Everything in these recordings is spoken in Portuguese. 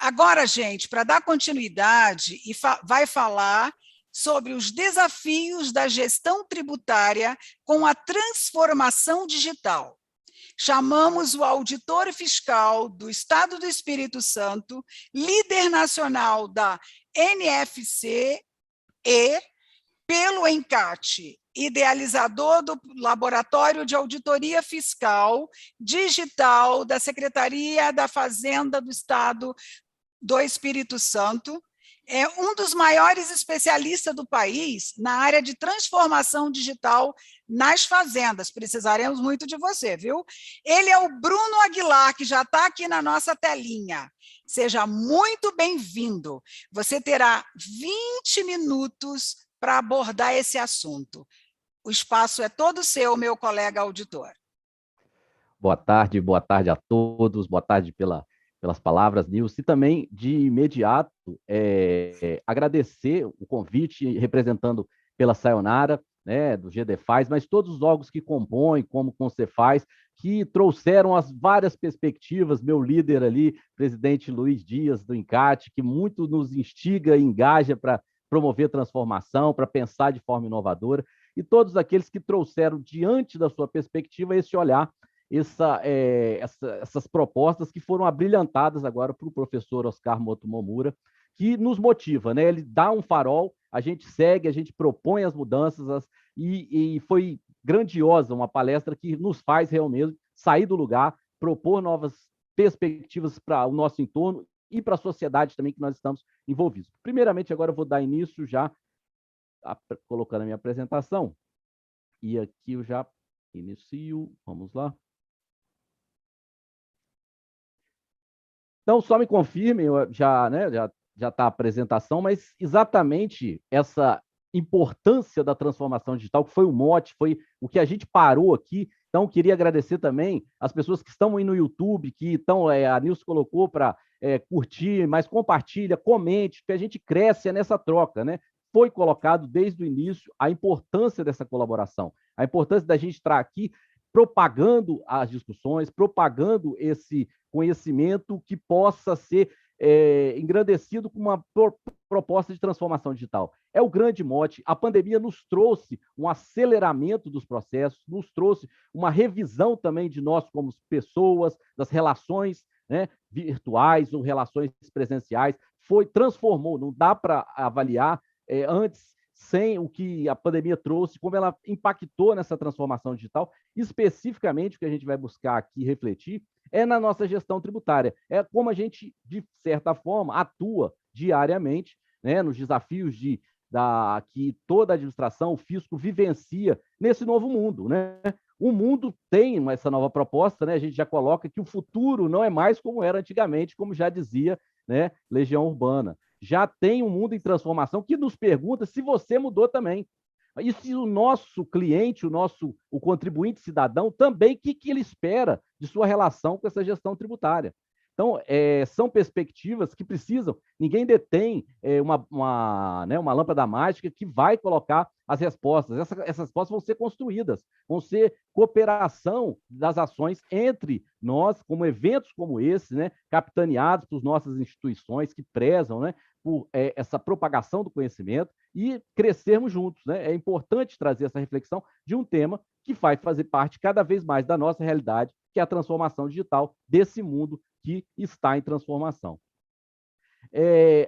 Agora, gente, para dar continuidade, vai falar sobre os desafios da gestão tributária com a transformação digital. Chamamos o auditor fiscal do Estado do Espírito Santo, líder nacional da NFC e, pelo ENCAT, idealizador do Laboratório de Auditoria Fiscal Digital da Secretaria da Fazenda do Estado do Espírito Santo, é um dos maiores especialistas do país na área de transformação digital nas fazendas. Precisaremos muito de você, viu? Ele é o Bruno Aguilar, que já está aqui na nossa telinha. Seja muito bem-vindo. Você terá 20 minutos para abordar esse assunto. O espaço é todo seu, meu colega auditor. Boa tarde a todos. Boa tarde pelas palavras, Nilce, e também, de imediato, agradecer o convite, representando pela Sayonara, né, do GDFaz, mas todos os órgãos que compõem, como o Concefaz, que trouxeram as várias perspectivas, meu líder ali, presidente Luiz Dias, do ENCAT, que muito nos instiga e engaja para promover transformação, para pensar de forma inovadora, e todos aqueles que trouxeram, diante da sua perspectiva, esse olhar, essas propostas que foram abrilhantadas agora para o professor Oscar Moto Momura, que nos motiva, né? Ele dá um farol, a gente segue, a gente propõe as mudanças, e foi grandiosa uma palestra que nos faz realmente sair do lugar, propor novas perspectivas para o nosso entorno e para a sociedade também que nós estamos envolvidos. Primeiramente, agora eu vou dar início já colocando a minha apresentação, e aqui eu já inicio, vamos lá. Então, só me confirmem, já está a apresentação, mas exatamente essa importância da transformação digital, que foi o mote, foi o que a gente parou aqui. Então, queria agradecer também as pessoas que estão aí no YouTube, que estão, a Nilce colocou para curtir, mas compartilha, comente, que a gente cresce nessa troca, né? Foi colocado desde o início a importância dessa colaboração, a importância da gente estar aqui propagando as discussões, propagando esse conhecimento que possa ser engrandecido com uma proposta de transformação digital. É o grande mote. A pandemia nos trouxe um aceleramento dos processos, nos trouxe uma revisão também de nós como pessoas, das relações, né, virtuais ou relações presenciais. Transformou, não dá para avaliar antes sem o que a pandemia trouxe, como ela impactou nessa transformação digital. Especificamente, o que a gente vai buscar aqui refletir é na nossa gestão tributária, é como a gente, de certa forma, atua diariamente, né, nos desafios que toda a administração, o fisco, vivencia nesse novo mundo, né? O mundo tem essa nova proposta, né? A gente já coloca que o futuro não é mais como era antigamente, como já dizia, né, Legião Urbana. Já tem um mundo em transformação que nos pergunta se você mudou também. E se o nosso cliente, o contribuinte cidadão, também, o que ele espera de sua relação com essa gestão tributária? Então, são perspectivas que precisam, ninguém detém uma lâmpada mágica que vai colocar as respostas. Essas respostas vão ser construídas, vão ser cooperação das ações entre nós, como eventos como esse, né, capitaneados por nossas instituições que prezam, né, por essa propagação do conhecimento e crescermos juntos, né? É importante trazer essa reflexão de um tema que vai fazer parte cada vez mais da nossa realidade, que é a transformação digital desse mundo que está em transformação.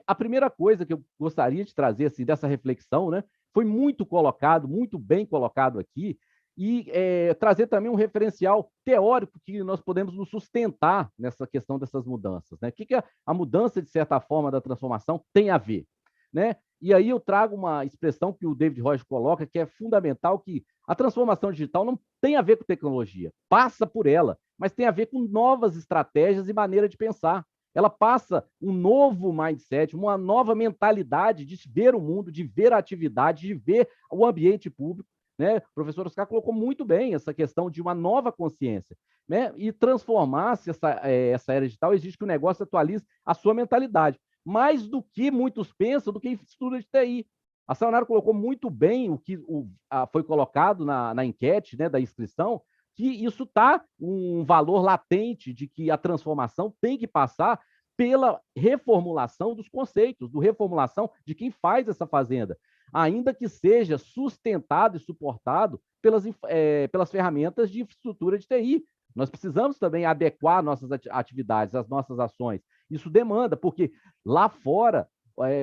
A primeira coisa que eu gostaria de trazer assim, dessa reflexão, né, foi muito bem colocado aqui, e trazer também um referencial teórico que nós podemos nos sustentar nessa questão dessas mudanças, né? O que a mudança, de certa forma, da transformação tem a ver, né? E aí eu trago uma expressão que o David Roger coloca, que é fundamental, que a transformação digital não tem a ver com tecnologia, passa por ela, mas tem a ver com novas estratégias e maneira de pensar. Ela passa um novo mindset, uma nova mentalidade de ver o mundo, de ver a atividade, de ver o ambiente público, né? O professor Oscar colocou muito bem essa questão de uma nova consciência, né? E transformar-se essa era digital exige que o negócio atualize a sua mentalidade, mais do que muitos pensam, do que estudo de TI. A Sayonara colocou muito bem o que foi colocado na enquete, né, da inscrição, que isso está um valor latente de que a transformação tem que passar pela reformulação dos conceitos, reformulação de quem faz essa fazenda, ainda que seja sustentado e suportado pelas ferramentas de infraestrutura de TI. Nós precisamos também adequar nossas atividades, as nossas ações. Isso demanda, porque lá fora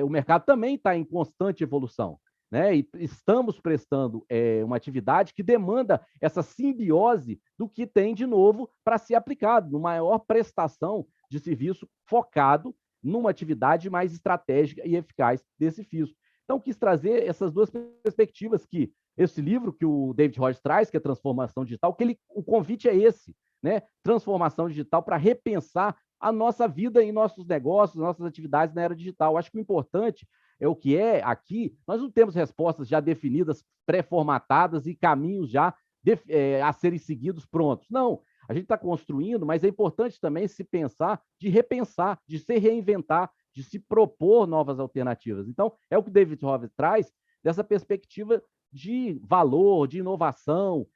o mercado também está em constante evolução, né? E estamos prestando uma atividade que demanda essa simbiose do que tem de novo para ser aplicado, numa maior prestação de serviço focado numa atividade mais estratégica e eficaz desse fisco. Então, quis trazer essas duas perspectivas que esse livro que o David Rogers traz, que é Transformação Digital, o convite é esse, né? Transformação digital para repensar a nossa vida e nossos negócios, nossas atividades na era digital. Acho que o importante é o que é aqui, nós não temos respostas já definidas, pré-formatadas e caminhos já a serem seguidos prontos. Não, a gente está construindo, mas é importante também se pensar, de repensar, de se reinventar, de se propor novas alternativas. Então, é o que o David Rogers traz, dessa perspectiva de valor, de inovação,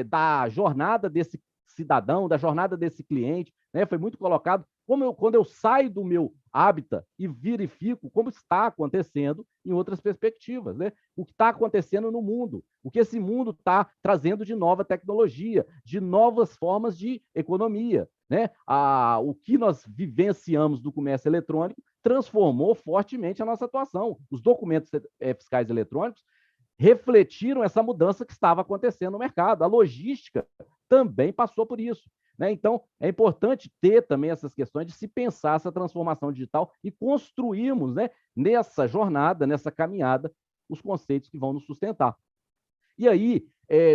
da jornada desse cidadão, da jornada desse cliente, né? Foi muito colocado quando eu saio do meu hábitat e verifico como está acontecendo em outras perspectivas, né? O que está acontecendo no mundo, o que esse mundo está trazendo de nova tecnologia, de novas formas de economia, né? O que nós vivenciamos do comércio eletrônico transformou fortemente a nossa atuação. Os documentos fiscais eletrônicos refletiram essa mudança que estava acontecendo no mercado. A logística também passou por isso, né? Então, é importante ter também essas questões de se pensar essa transformação digital e construirmos, né, nessa jornada, nessa caminhada, os conceitos que vão nos sustentar. E aí,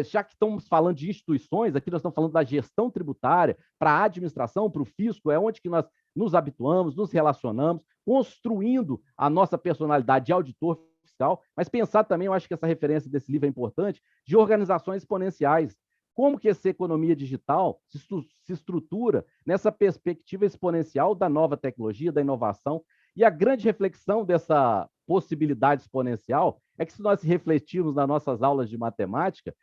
já que estamos falando de instituições, aqui nós estamos falando da gestão tributária, para a administração, para o fisco, é onde que nós nos habituamos, nos relacionamos, construindo a nossa personalidade de auditor fiscal, mas pensar também, eu acho que essa referência desse livro é importante, de organizações exponenciais. Como que essa economia digital se estrutura nessa perspectiva exponencial da nova tecnologia, da inovação, e a grande reflexão dessa possibilidade exponencial é que se nós refletirmos nas nossas aulas de matemática,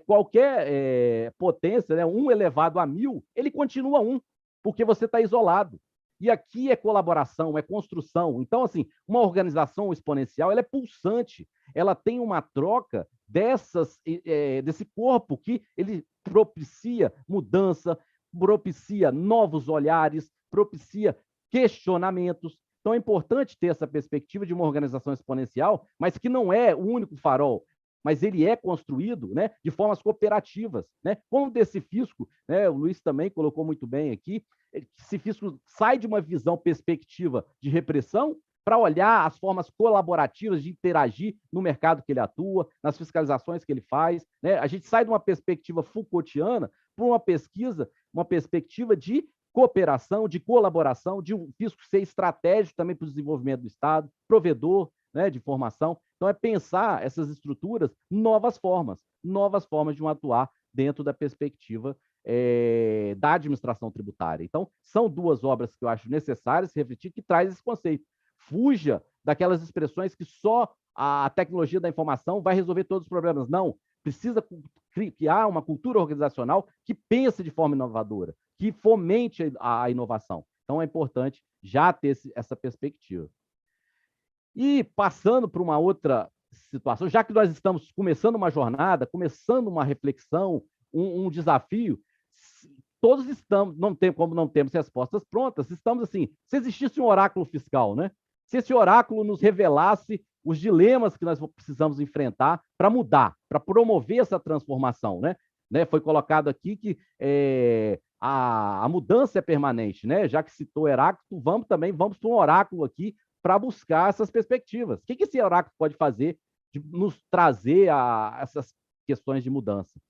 qualquer potência, né, 1 elevado a 1000, ele continua 1, porque você está isolado. E aqui é colaboração, é construção. Então, assim, uma organização exponencial, ela é pulsante, ela tem uma troca desse corpo que ele propicia mudança, propicia novos olhares, propicia questionamentos. Então, é importante ter essa perspectiva de uma organização exponencial, mas que não é o único farol, mas ele é construído, né, de formas cooperativas, né? Como desse fisco, né, o Luiz também colocou muito bem aqui, esse fisco sai de uma visão perspectiva de repressão para olhar as formas colaborativas de interagir no mercado que ele atua, nas fiscalizações que ele faz, né? A gente sai de uma perspectiva Foucaultiana para uma perspectiva de cooperação, de colaboração, de um fisco ser estratégico também para o desenvolvimento do Estado, provedor, né, de formação. Então, é pensar essas estruturas, novas formas de um atuar dentro da perspectiva da administração tributária. Então, são duas obras que eu acho necessárias refletir, que traz esse conceito. Fuja daquelas expressões que só a tecnologia da informação vai resolver todos os problemas. Não, precisa criar uma cultura organizacional que pense de forma inovadora, que fomente a inovação. Então, é importante já ter essa perspectiva. E passando para uma outra situação, já que nós estamos começando uma jornada, começando uma reflexão, um desafio, todos estamos, como não temos respostas prontas, estamos assim, se existisse um oráculo fiscal, né? Se esse oráculo nos revelasse os dilemas que nós precisamos enfrentar para mudar, para promover essa transformação, né? Foi colocado aqui que a mudança é permanente, né? Já que citou Heráclito, vamos para um oráculo aqui para buscar essas perspectivas. O que esse oráculo pode fazer de nos trazer essas questões de mudança?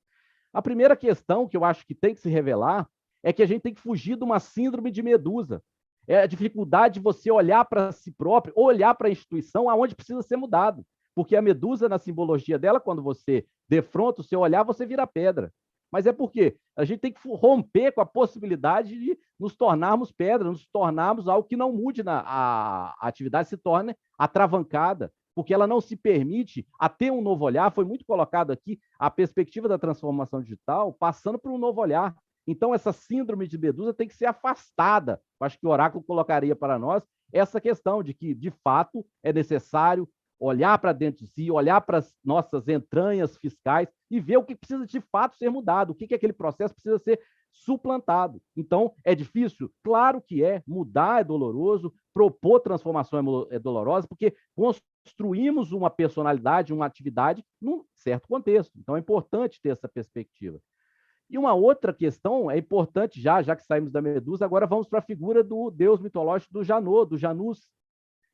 A primeira questão que eu acho que tem que se revelar é que a gente tem que fugir de uma síndrome de Medusa. É a dificuldade de você olhar para si próprio, olhar para a instituição aonde precisa ser mudado. Porque a Medusa, na simbologia dela, quando você defronta o seu olhar, você vira pedra. Mas é porque a gente tem que romper com a possibilidade de nos tornarmos pedra, nos tornarmos algo que não mude, a atividade se torne atravancada, porque ela não se permite a ter um novo olhar. Foi muito colocado aqui a perspectiva da transformação digital, passando por um novo olhar. Então, essa síndrome de Medusa tem que ser afastada. Eu acho que o oráculo colocaria para nós essa questão de que, de fato, é necessário olhar para dentro de si, olhar para as nossas entranhas fiscais e ver o que precisa de fato ser mudado, o que aquele processo precisa ser suplantado. Então, é difícil? Claro que é. Mudar é doloroso, propor transformação é dolorosa, porque construímos uma personalidade, uma atividade num certo contexto. Então, é importante ter essa perspectiva. E uma outra questão é importante, já que saímos da Medusa, agora vamos para a figura do deus mitológico do Janô, do Janus,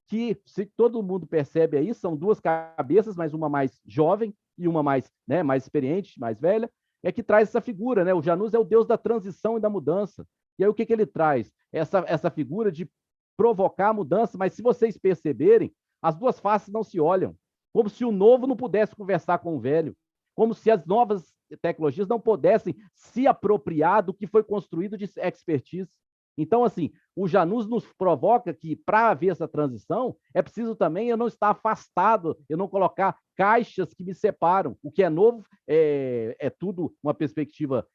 que, se todo mundo percebe aí, são duas cabeças, mas uma mais jovem e uma mais, né, mais experiente, mais velha, é que traz essa figura, né? O Janus é o deus da transição e da mudança. E aí o que ele traz? Essa figura de provocar a mudança, mas se vocês perceberem, as duas faces não se olham, como se o novo não pudesse conversar com o velho, como se as novas tecnologias não pudessem se apropriar do que foi construído de expertise. Então, assim, o Janus nos provoca que, para haver essa transição, é preciso também eu não estar afastado, eu não colocar caixas que me separam. O que é novo é tudo uma perspectiva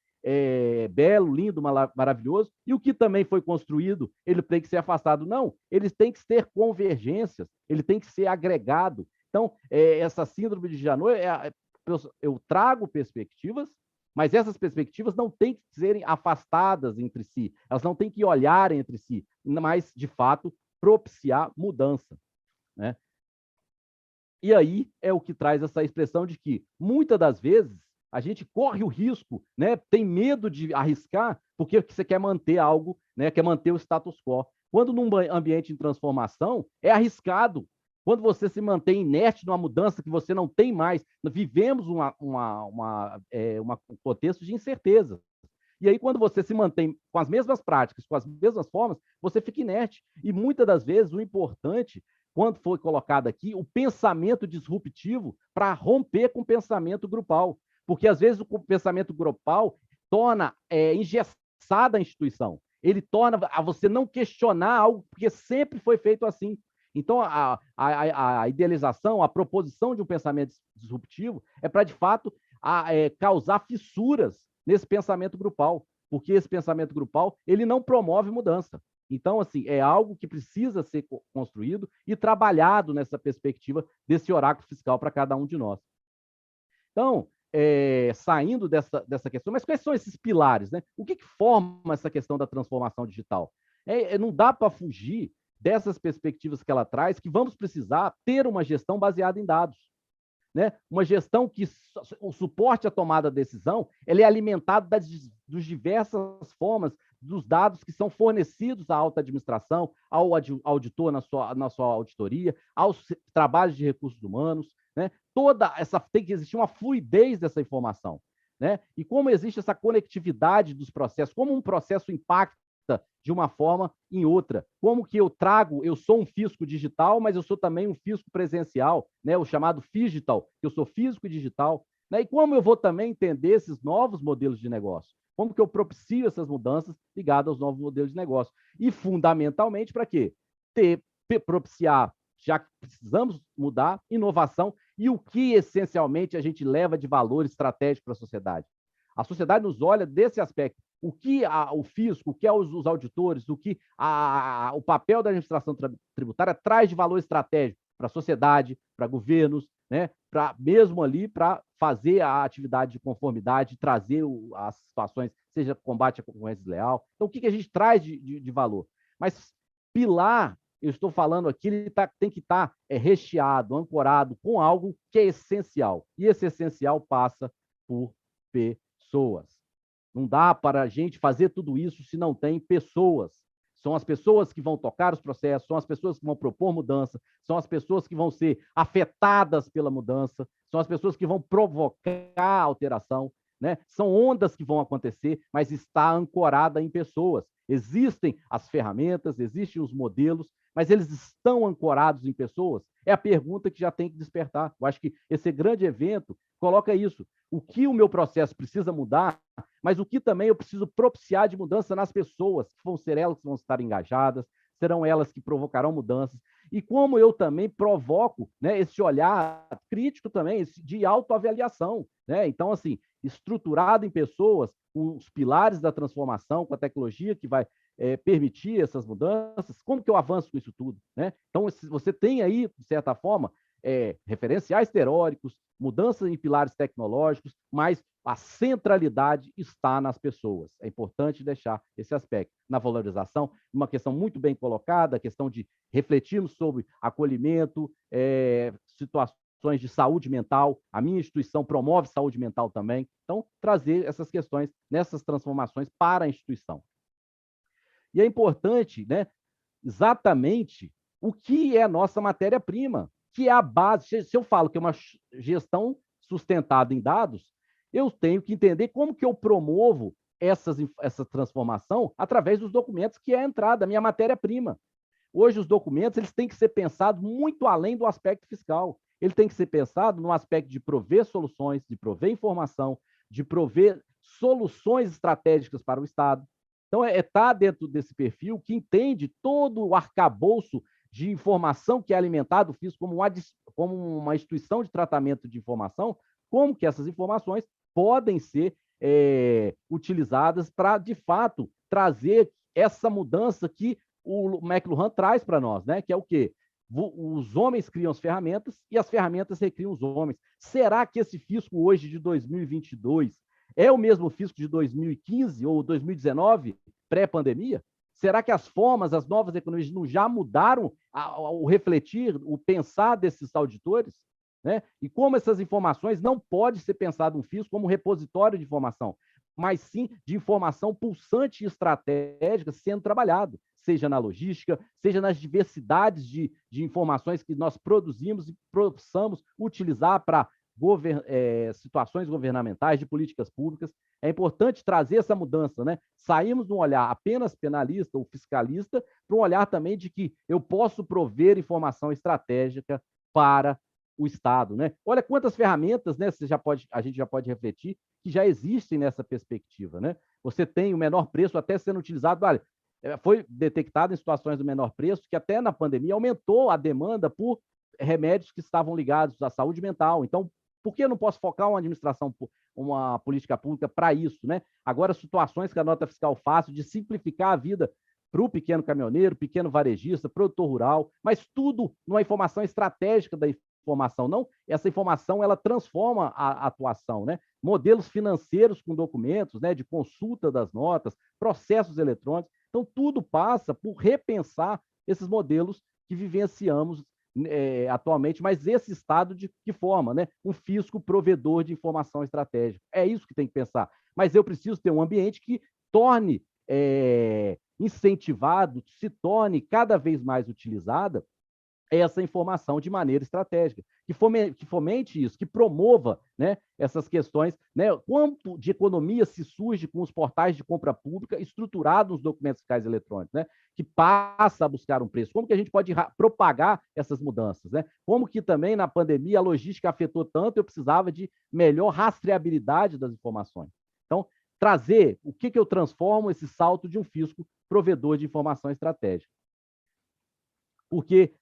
belo, lindo, maravilhoso, e o que também foi construído, ele tem que ser afastado. Não, eles têm que ter convergências, ele tem que ser agregado. Então, essa síndrome de Janus, eu trago perspectivas, mas essas perspectivas não têm que serem afastadas entre si, elas não têm que olhar entre si, mas, de fato, propiciar mudança, né? E aí é o que traz essa expressão de que, muitas das vezes, a gente corre o risco, né? Tem medo de arriscar, porque você quer manter algo, né? Quer manter o status quo. Quando num ambiente em transformação, é arriscado. Quando você se mantém inerte numa mudança que você não tem mais, vivemos um contexto de incerteza. E aí, quando você se mantém com as mesmas práticas, com as mesmas formas, você fica inerte. E muitas das vezes, o importante, quando foi colocado aqui, o pensamento disruptivo para romper com o pensamento grupal. Porque, às vezes, o pensamento grupal torna engessada a instituição. Ele torna a você não questionar algo, porque sempre foi feito assim. Então, a idealização, a proposição de um pensamento disruptivo é para, de fato, causar fissuras nesse pensamento grupal, porque esse pensamento grupal ele não promove mudança. Então, assim, é algo que precisa ser construído e trabalhado nessa perspectiva desse oráculo fiscal para cada um de nós. Então, saindo dessa questão, mas quais são esses pilares, né? O que forma essa questão da transformação digital? Não dá para fugir dessas perspectivas que ela traz, que vamos precisar ter uma gestão baseada em dados, né? Uma gestão que o suporte à tomada de decisão ele é alimentado das diversas formas dos dados que são fornecidos à alta administração, ao auditor na sua auditoria, aos trabalhos de recursos humanos, né? Tem que existir uma fluidez dessa informação, né? E como existe essa conectividade dos processos, como um processo impacta de uma forma em outra. Como que eu sou um fisco digital, mas eu sou também um fisco presencial, né? O chamado phygital, eu sou físico e digital, né? E como eu vou também entender esses novos modelos de negócio? Como que eu propicio essas mudanças ligadas aos novos modelos de negócio? E, fundamentalmente, para quê? Propiciar, já que precisamos mudar, inovação e o que, essencialmente, a gente leva de valor estratégico para a sociedade. A sociedade nos olha desse aspecto. O que o fisco, o que os auditores, o que o papel da administração tributária traz de valor estratégico para a sociedade, para governos, né? Mesmo ali para fazer a atividade de conformidade, trazer as situações, seja combate à concorrência desleal. Então, o que a gente traz de valor? Mas pilar, eu estou falando aqui, ele tem que estar recheado, ancorado com algo que é essencial. E esse essencial passa por pessoas. Não dá para a gente fazer tudo isso se não tem pessoas. São as pessoas que vão tocar os processos, são as pessoas que vão propor mudança, são as pessoas que vão ser afetadas pela mudança, são as pessoas que vão provocar alteração, né? São ondas que vão acontecer, mas está ancorada em pessoas. Existem as ferramentas, existem os modelos, mas eles estão ancorados em pessoas? É a pergunta que já tem que despertar. Eu acho que esse grande evento coloca isso. O que o meu processo precisa mudar, mas o que também eu preciso propiciar de mudança nas pessoas, que vão ser elas que vão estar engajadas, serão elas que provocarão mudanças. E como eu também provoco, né, esse olhar crítico também, de autoavaliação, né? Então, assim, estruturado em pessoas, com os pilares da transformação, com a tecnologia que vai permitir essas mudanças, como que eu avanço com isso tudo? Né? Então, você tem aí, de certa forma, referenciais teóricos, mudanças em pilares tecnológicos, mas a centralidade está nas pessoas. É importante deixar esse aspecto. Na valorização, uma questão muito bem colocada, a questão de refletirmos sobre acolhimento, situações de saúde mental. A minha instituição promove saúde mental também. Então, trazer essas questões nessas transformações para a instituição. E é importante, né, exatamente o que é a nossa matéria-prima, que é a base. Se eu falo que é uma gestão sustentada em dados, eu tenho que entender como que eu promovo essa transformação através dos documentos, que é a entrada, a minha matéria-prima. Hoje, os documentos eles têm que ser pensados muito além do aspecto fiscal. Ele tem que ser pensado no aspecto de prover soluções, de prover informação, de prover soluções estratégicas para o Estado. Então, estar dentro desse perfil que entende todo o arcabouço de informação que é alimentado, fiz como uma instituição de tratamento de informação, como que essas informações podem ser utilizadas para, de fato, trazer essa mudança que o McLuhan traz para nós, né? Que é o quê? Os homens criam as ferramentas e as ferramentas recriam os homens. Será que esse fisco hoje de 2022 é o mesmo fisco de 2015 ou 2019, pré-pandemia? Será que as formas, as novas economias não já mudaram o refletir, o pensar desses auditores? Né? E como essas informações não pode ser pensado um fisco como um repositório de informação, mas sim de informação pulsante e estratégica sendo trabalhado, seja na logística, seja nas diversidades de informações que nós produzimos e possamos utilizar para situações governamentais, de políticas públicas. É importante trazer essa mudança, né? Saímos de um olhar apenas penalista ou fiscalista para um olhar também de que eu posso prover informação estratégica para o Estado, né? Olha quantas ferramentas, né? A gente já pode refletir que já existem nessa perspectiva, né? Você tem o menor preço até sendo utilizado, olha, foi detectado em situações do menor preço que até na pandemia aumentou a demanda por remédios que estavam ligados à saúde mental. Então, por que eu não posso focar uma administração, uma política pública para isso, né? Agora, situações que a nota fiscal faz de simplificar a vida para o pequeno caminhoneiro, pequeno varejista, produtor rural, mas tudo numa informação estratégica da informação. Não, essa informação ela transforma a atuação, né? Modelos financeiros com documentos, né, de consulta das notas, processos eletrônicos. Então, tudo passa por repensar esses modelos que vivenciamos atualmente, mas esse Estado de que forma, né? Um fisco provedor de informação estratégica. É isso que tem que pensar. Mas eu preciso ter um ambiente que torne incentivado, se torne cada vez mais utilizada essa informação de maneira estratégica, que fomente isso, que promova, né, essas questões, né, quanto de economia se surge com os portais de compra pública estruturados nos documentos fiscais eletrônicos, né, que passa a buscar um preço. Como que a gente pode propagar essas mudanças, né? Como que também na pandemia a logística afetou tanto, eu precisava de melhor rastreabilidade das informações. Então, trazer o que eu transformo esse salto de um fisco provedor de informação estratégica. Porque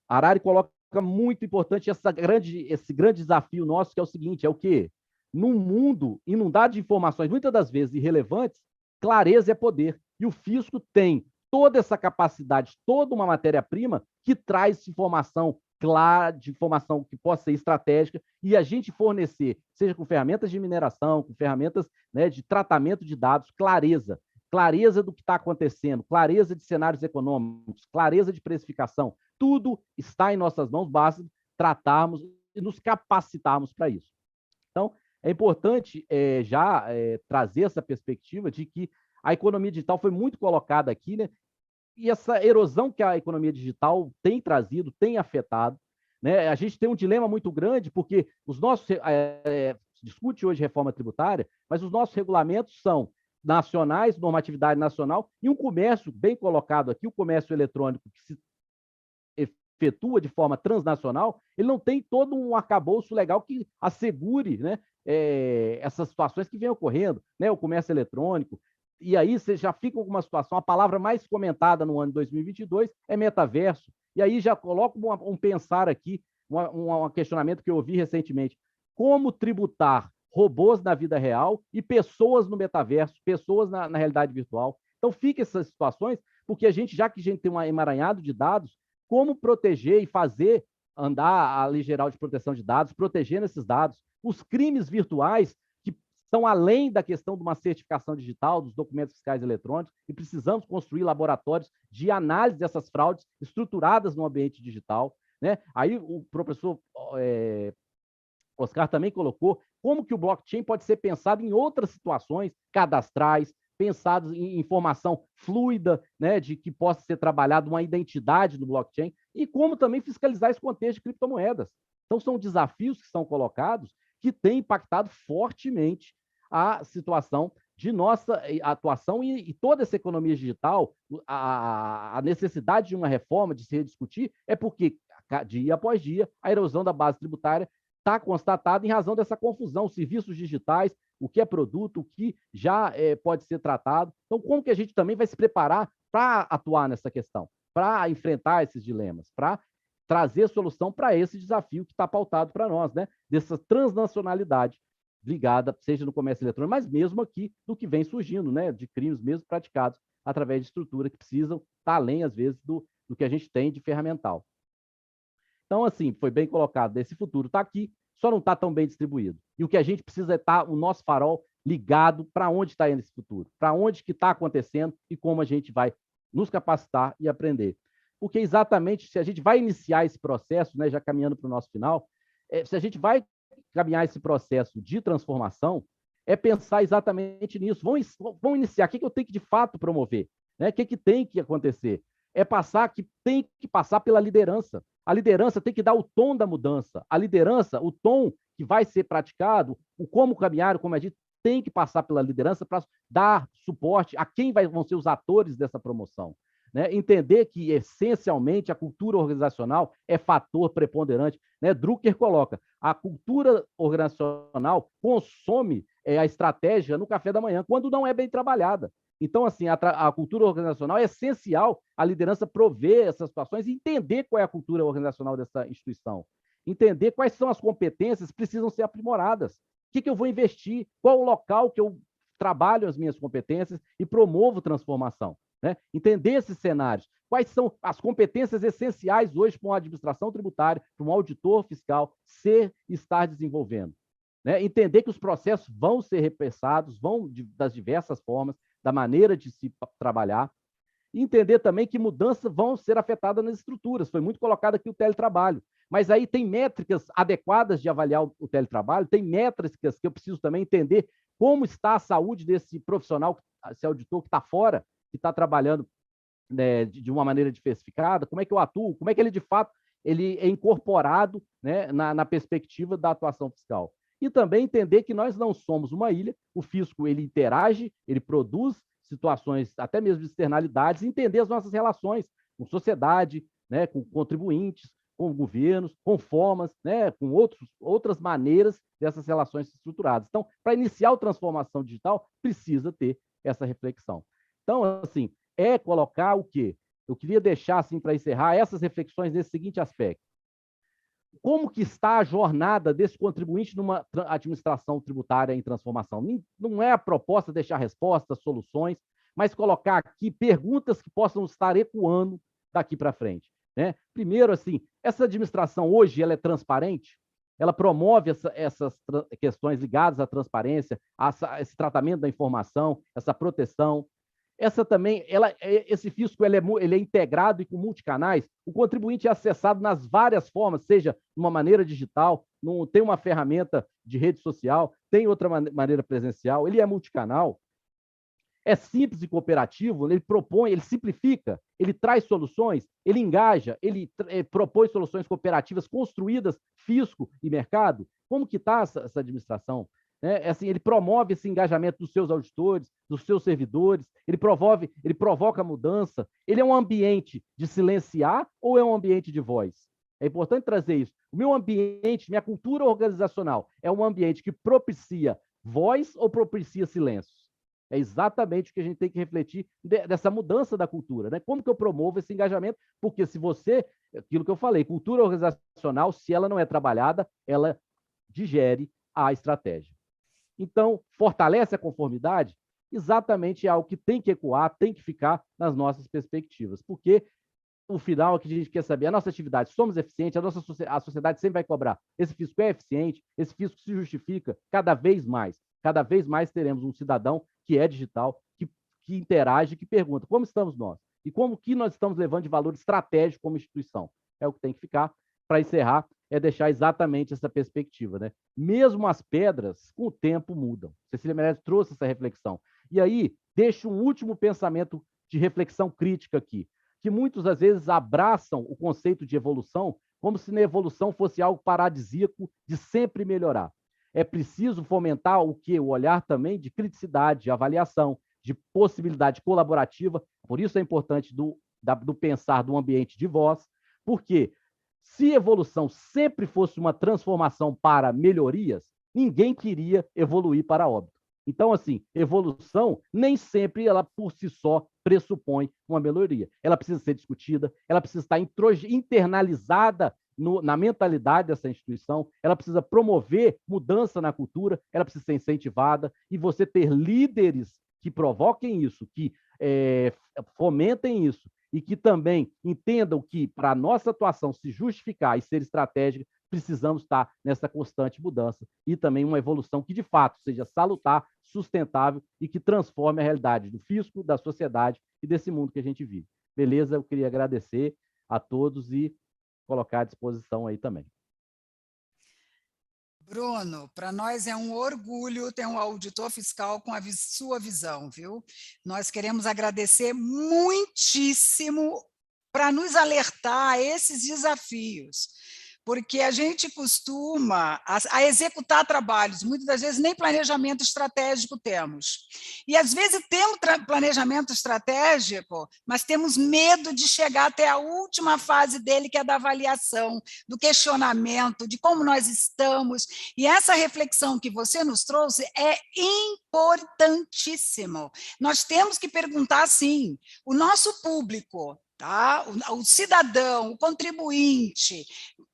Harari coloca muito importante esse grande desafio nosso, que é o seguinte, é o quê? Num mundo inundado de informações, muitas das vezes irrelevantes, clareza é poder. E o fisco tem toda essa capacidade, toda uma matéria-prima que traz informação clara, de informação que possa ser estratégica, e a gente fornecer, seja com ferramentas de mineração, com ferramentas, né, de tratamento de dados, clareza. Clareza do que está acontecendo, clareza de cenários econômicos, clareza de precificação, tudo está em nossas mãos, basta tratarmos e nos capacitarmos para isso. Então, é importante trazer essa perspectiva de que a economia digital foi muito colocada aqui, né? E essa erosão que a economia digital tem trazido, tem afetado, né? A gente tem um dilema muito grande, porque os nossos discute hoje reforma tributária, mas os nossos regulamentos são nacionais, normatividade nacional, e um comércio bem colocado aqui, o comércio eletrônico que se efetua de forma transnacional, ele não tem todo um arcabouço legal que assegure, né, essas situações que vêm ocorrendo, né, o comércio eletrônico. E aí você já fica com uma situação, a palavra mais comentada no ano de 2022 é metaverso. E aí já coloco um pensar aqui, um questionamento que eu ouvi recentemente. Como tributar robôs na vida real e pessoas no metaverso, pessoas na realidade virtual. Então, fica essas situações, porque já que a gente tem um emaranhado de dados, como proteger e fazer andar a Lei Geral de Proteção de Dados, protegendo esses dados, os crimes virtuais, que estão além da questão de uma certificação digital dos documentos fiscais eletrônicos, e precisamos construir laboratórios de análise dessas fraudes estruturadas no ambiente digital. Né? Aí o professor Oscar também colocou como que o blockchain pode ser pensado em outras situações cadastrais, pensados em informação fluida, né, de que possa ser trabalhada uma identidade no blockchain, e como também fiscalizar esse contexto de criptomoedas. Então, são desafios que são colocados que têm impactado fortemente a situação de nossa atuação e toda essa economia digital. A necessidade de uma reforma, de se rediscutir, é porque, dia após dia, a erosão da base tributária está constatada em razão dessa confusão, serviços digitais, o que é produto, o que já pode ser tratado. Então, como que a gente também vai se preparar para atuar nessa questão, para enfrentar esses dilemas, para trazer solução para esse desafio que está pautado para nós, né? Dessa transnacionalidade ligada, seja no comércio eletrônico, mas mesmo aqui do que vem surgindo, né? De crimes mesmo praticados através de estrutura que precisam estar além, às vezes, do que a gente tem de ferramental. Então, assim, foi bem colocado, esse futuro está aqui, só não está tão bem distribuído. E o que a gente precisa é estar o nosso farol ligado para onde está indo esse futuro, para onde que está acontecendo e como a gente vai nos capacitar e aprender. Porque exatamente se a gente vai iniciar esse processo, né, já caminhando para o nosso final, se a gente vai caminhar esse processo de transformação, é pensar exatamente nisso. Vamos iniciar. O que eu tenho que, de fato, promover? Né? O que tem que acontecer? Tem que passar pela liderança. A liderança tem que dar o tom da mudança. A liderança, o tom que vai ser praticado, o como caminhar, o como agir, tem que passar pela liderança para dar suporte a quem vão ser os atores dessa promoção. Né? Entender que, essencialmente, a cultura organizacional é fator preponderante. Né? Drucker coloca, a cultura organizacional consome a estratégia no café da manhã, quando não é bem trabalhada. Então, assim, a cultura organizacional é essencial, a liderança prover essas situações e entender qual é a cultura organizacional dessa instituição. Entender quais são as competências que precisam ser aprimoradas. O que eu vou investir? Qual o local que eu trabalho as minhas competências e promovo transformação? Né? Entender esses cenários. Quais são as competências essenciais hoje para uma administração tributária, para um auditor fiscal estar desenvolvendo? Né? Entender que os processos vão ser repensados, das diversas formas, da maneira de se trabalhar, e entender também que mudanças vão ser afetadas nas estruturas. Foi muito colocado aqui o teletrabalho, mas aí tem métricas adequadas de avaliar o teletrabalho, tem métricas que eu preciso também entender como está a saúde desse profissional, esse auditor que está fora, que está trabalhando, né, de uma maneira diversificada, como é que eu atuo, como é que ele, de fato, ele é incorporado, né, na perspectiva da atuação fiscal. E também entender que nós não somos uma ilha, o fisco ele interage, ele produz situações, até mesmo de externalidades, entender as nossas relações com sociedade, né, com contribuintes, com governos, com formas, né, com outras maneiras dessas relações estruturadas. Então, para iniciar a transformação digital, precisa ter essa reflexão. Então, assim, colocar o quê? Eu queria deixar, assim, para encerrar, essas reflexões nesse seguinte aspecto. Como que está a jornada desse contribuinte numa administração tributária em transformação? Não é a proposta deixar respostas, soluções, mas colocar aqui perguntas que possam estar ecoando daqui para frente. Né? Primeiro, assim, essa administração hoje ela é transparente? Ela promove essas questões ligadas à transparência, esse tratamento da informação, essa proteção. Essa também, esse fisco ele é integrado e com multicanais. O contribuinte é acessado nas várias formas, seja de uma maneira digital, tem uma ferramenta de rede social, tem outra maneira presencial, ele é multicanal. É simples e cooperativo, ele propõe, ele simplifica, ele traz soluções, ele engaja, ele propõe soluções cooperativas construídas, fisco e mercado. Como que está essa administração? Assim, ele promove esse engajamento dos seus auditores, dos seus servidores, ele provoca mudança. Ele é um ambiente de silenciar ou é um ambiente de voz? É importante trazer isso. O meu ambiente, minha cultura organizacional, é um ambiente que propicia voz ou propicia silêncios? É exatamente o que a gente tem que refletir dessa mudança da cultura. Né? Como que eu promovo esse engajamento? Porque se aquilo que eu falei, cultura organizacional, se ela não é trabalhada, ela digere a estratégia. Então, fortalece a conformidade? Exatamente é algo que tem que ecoar, tem que ficar nas nossas perspectivas, porque o final é que a gente quer saber, a nossa atividade, somos eficientes, a sociedade sempre vai cobrar. Esse fisco é eficiente, esse fisco se justifica cada vez mais. Cada vez mais teremos um cidadão que é digital, que interage, que pergunta como estamos nós e como que nós estamos levando de valor estratégico como instituição. É o que tem que ficar. Para encerrar, é deixar exatamente essa perspectiva, né? Mesmo as pedras, com o tempo, mudam. Cecília Meirelles trouxe essa reflexão. E aí, deixo um último pensamento de reflexão crítica aqui, que muitos, às vezes, abraçam o conceito de evolução como se na evolução fosse algo paradisíaco de sempre melhorar. É preciso fomentar o quê? O olhar também de criticidade, de avaliação, de possibilidade colaborativa. Por isso é importante do pensar do ambiente de voz, porque se evolução sempre fosse uma transformação para melhorias, ninguém queria evoluir para óbito. Então, assim, evolução nem sempre ela por si só pressupõe uma melhoria. Ela precisa ser discutida, ela precisa estar internalizada na mentalidade dessa instituição, ela precisa promover mudança na cultura, ela precisa ser incentivada, e você ter líderes que provoquem isso, que fomentem isso, e que também entendam que, para a nossa atuação se justificar e ser estratégica, precisamos estar nessa constante mudança e também uma evolução que, de fato, seja salutar, sustentável e que transforme a realidade do fisco, da sociedade e desse mundo que a gente vive. Beleza? Eu queria agradecer a todos e colocar à disposição aí também. Bruno, para nós é um orgulho ter um auditor fiscal com a sua visão, viu? Nós queremos agradecer muitíssimo para nos alertar a esses desafios, porque a gente costuma a executar trabalhos, muitas das vezes nem planejamento estratégico temos. E às vezes temos planejamento estratégico, mas temos medo de chegar até a última fase dele, que é da avaliação, do questionamento, de como nós estamos. E essa reflexão que você nos trouxe é importantíssimo. Nós temos que perguntar, sim, o nosso público, tá? O cidadão, o contribuinte,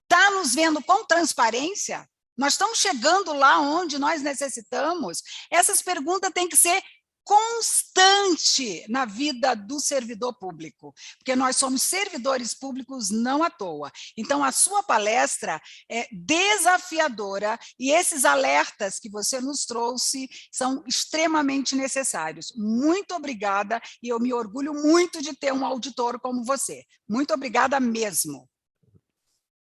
está nos vendo com transparência? Nós estamos chegando lá onde nós necessitamos? Essas perguntas têm que ser constante na vida do servidor público, porque nós somos servidores públicos não à toa. Então, a sua palestra é desafiadora e esses alertas que você nos trouxe são extremamente necessários. Muito obrigada e eu me orgulho muito de ter um auditor como você. Muito obrigada mesmo.